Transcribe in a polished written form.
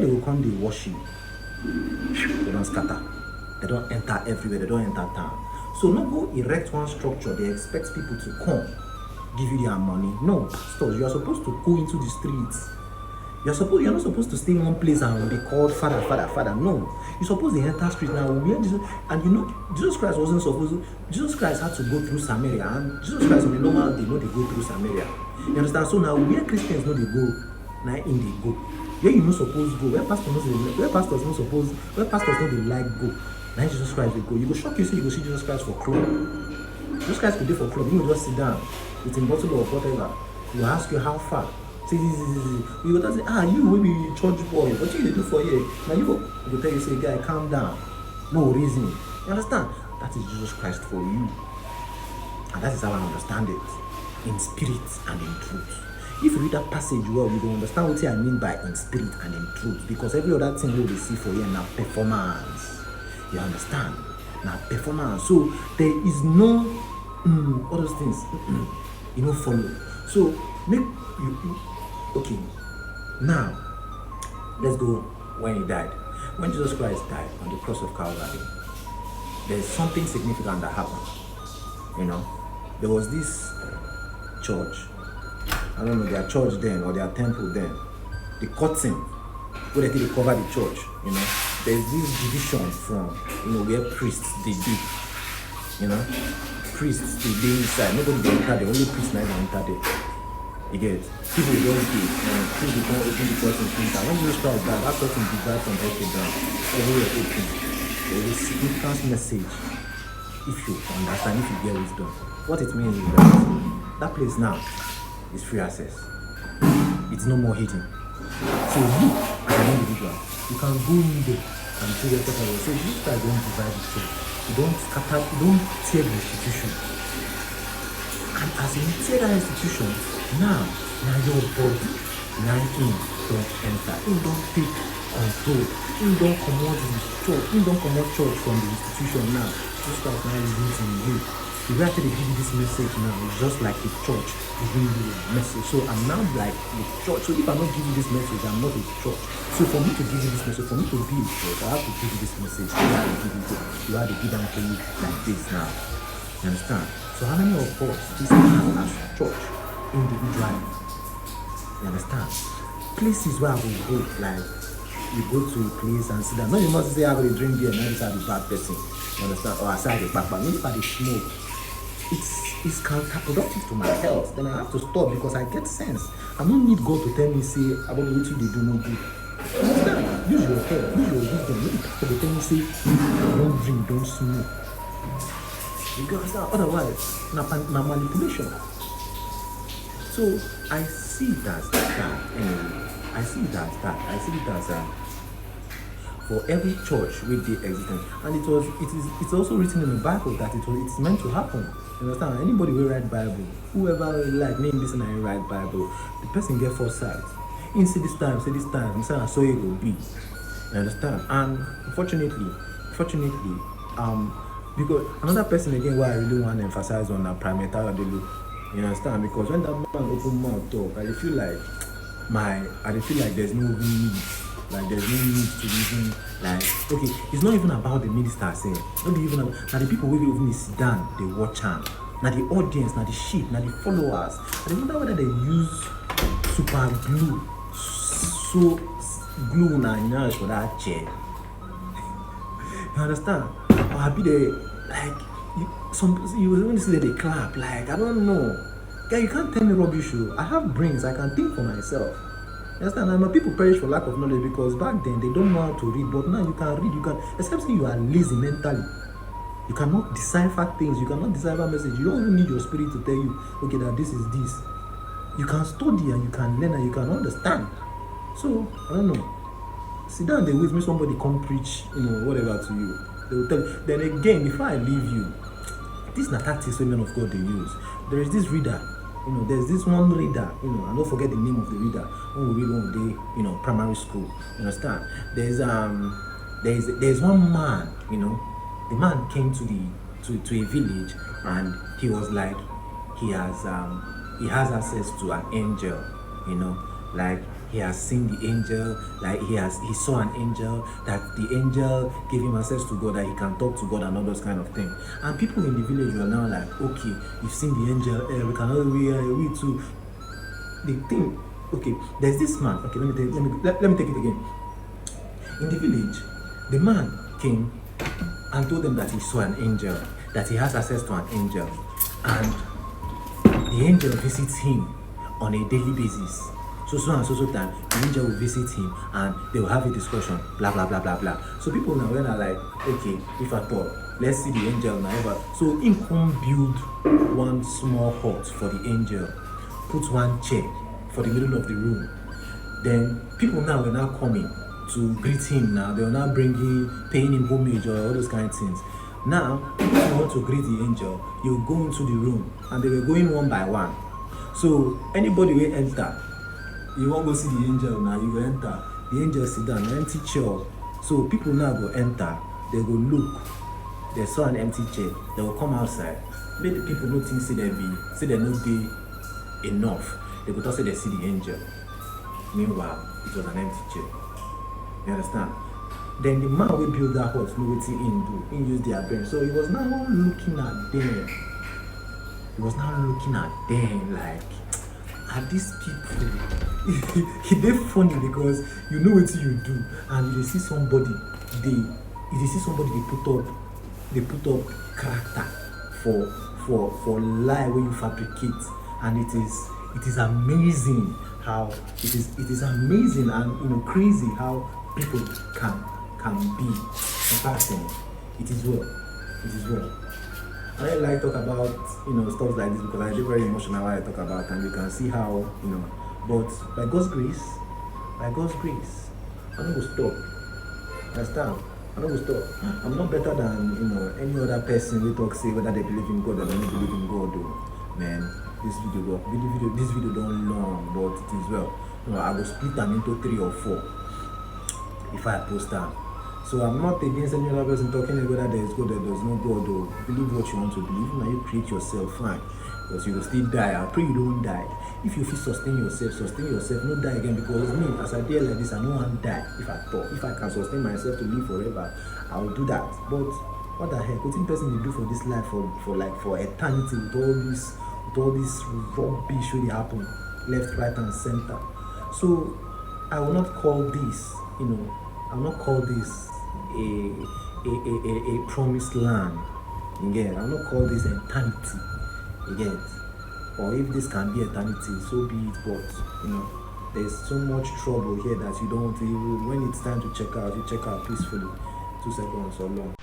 they will come, they worship. They don't scatter. They don't enter everywhere. They don't enter town. So no go erect one structure. They expect people to come, give you their money. No, pastors, you are supposed to go into the streets. You're not supposed to stay in one place and be called Father, Father, Father. No, you're supposed to enter street now. And you know, Jesus Christ wasn't supposed to. Jesus Christ had to go through Samaria, and Jesus Christ on the normal they know they go through Samaria. You understand? So now where Christians know they go, now in they go. Where you not supposed to go, where pastors know they like go. Now Jesus Christ will go. You go shock you go see Jesus Christ for club. Jesus Christ will do for club. You will just sit down with a bottle of whatever. You ask you how far. See. You go say, you will be church boy. What you do for here? Now you go tell you, say, guy, calm down. No reason. You understand? That is Jesus Christ for you. And that is how I understand it. In spirit and in truth. If you read that passage well, you will understand what I mean by in spirit and in truth. Because every other thing we see for you now performance. You understand? Now performance. So there is no all those things. You know, follow. So make you okay. Now let's go when he died. When Jesus Christ died on the cross of Calvary, there's something significant that happened. You know, there was this church. I don't know, their church then or their temple then. The curtain where they cover the church, you know. There's this division from, you know, where priests they do. You know, priests they be inside. Nobody will enter there, only priests never enter there. You get it? People don't do it, and people don't open the curtain inside. When Jesus Christ died, that curtain divided from head to down. Everywhere open. There is a significant message if you understand, if you get wisdom. What it means is that place now is free access. It's no more hidden. So you, as an individual, you can go in there and do your stuff. So you start don't divide the church. You don't scatter, you don't tear the institution. And as you tear that institution, now your body, now you don't enter. You don't take control. You don't command the church. You don't command church from the institution now. Just like now you live in you. The way after they give you this message now, it's just like the church giving you a message. So I'm now like the church. So if I'm not giving this message, I'm not a church. So for me to give you this message, for me to be a church, I have to give you this message. You have to give them to you like this now. You understand? So how many of us this now as church individually? You understand? Places where I will go, like you go to a place and sit down. No, you must say I will drink beer, now this are the bad person. You understand? Or aside the back, but maybe if I smoke. It's counterproductive to my health. Then I have to stop because I get sense. I don't need God to tell me, say, about what you do no good. Understand? Use your head, use your wisdom. Maybe pastor will tell me, say, don't drink, don't smoke. You understand? Otherwise, na manipulation. So I see it as that. Anyway, I see it as for every church with the existence, and it's also written in the Bible that it's meant to happen. You understand? Anybody will write Bible, whoever like me listen and write Bible, the person get foresight. In say this time, so it will be. You understand? And fortunately, because another person again, why I really want to emphasize on that Primate Adelu. You understand? Because when that man open mouth talk, I feel like there's no need. Like there's no need to even like okay, it's not even about the minister saying, not even about now the people will even sit down, they watch him. Now the audience, now the sheep, now the followers. I don't know whether they use super glue, so glue now in English for that chair. You understand? Or I be there like you will only see that they clap, like I don't know. Yeah, you can't tell me rubbish. I have brains, I can think for myself. You understand? And people perish for lack of knowledge because back then they don't know how to read, but now you can read, you can, except say you are lazy mentally. You cannot decipher things, you cannot decipher message. You don't even need your spirit to tell you, okay, that this is this. You can study and you can learn and you can understand. So, I don't know. Sit down there with me, somebody come preach, whatever to you. They will tell you. Then again, before I leave you, this is the tactics women of God they use. There is this reader. There's this one reader, I don't forget the name of the reader. When we read one day, primary school, you understand? There's one man, the man came to a village and he was like, he has access to an angel, like he has seen the angel, like he saw an angel, that the angel gave him access to God, that he can talk to God and all those kind of things. And people in the village were now like, okay, you've seen the angel, we cannot we too. The thing, okay, there's this man. Okay, let me take it again. In the village, the man came and told them that he saw an angel, that he has access to an angel, and the angel visits him on a daily basis. So and so time, the angel will visit him and they will have a discussion, blah blah blah blah blah. So people now when are like, okay, if at all, let's see the angel now. So in come build one small hut for the angel, put one chair for the middle of the room. Then people now are now coming to greet him. Now they are now paying him homage or all those kind of things. Now, if you want to greet the angel, you go into the room, and they were going one by one. So anybody will enter. You won't go see the angel now, you will enter. The angel sit down, an empty chair. So people now go enter, they go look, they saw an empty chair, they will come outside. Make the people not think say they no dey enough. They go talk say they see the angel. Meanwhile, it was an empty chair. You understand? Then the man will build that hut, know what he use their brain. So he was now looking at them. He was now looking at them like, are these people? It dey funny because you know what you do, and you see somebody they put up character for lie when you fabricate, and it is amazing how it is amazing and crazy how people can be in person. It is well. I like talk about stuff like this because I get very emotional when I talk about, and you can see how but by God's grace, I'm not gonna stop. Understand? I'm not gonna stop. I'm not better than any other person who talk say whether they believe in God or they don't believe in God. Man, this video don't long, but it is well. I will split them into 3 or 4 if I post them. So I'm not against any other person talking about whether there is God or there is no God, or believe what you want to believe. Now you create yourself, fine. Because you will still die. I pray you don't die. If you feel sustain yourself, not die again. Because me, as I dare like this, I don't want to die. If I can sustain myself to live forever, I will do that. But what the heck? What in person you do for this life for eternity with all this rubbish really happen, left, right, and center. So I will not call this, I will not call this a promised land. Again, I will not call this eternity. Again, or if this can be eternity, so be it. But there's so much trouble here that you don't want to. When it's time to check out, you check out peacefully. 2 seconds or long.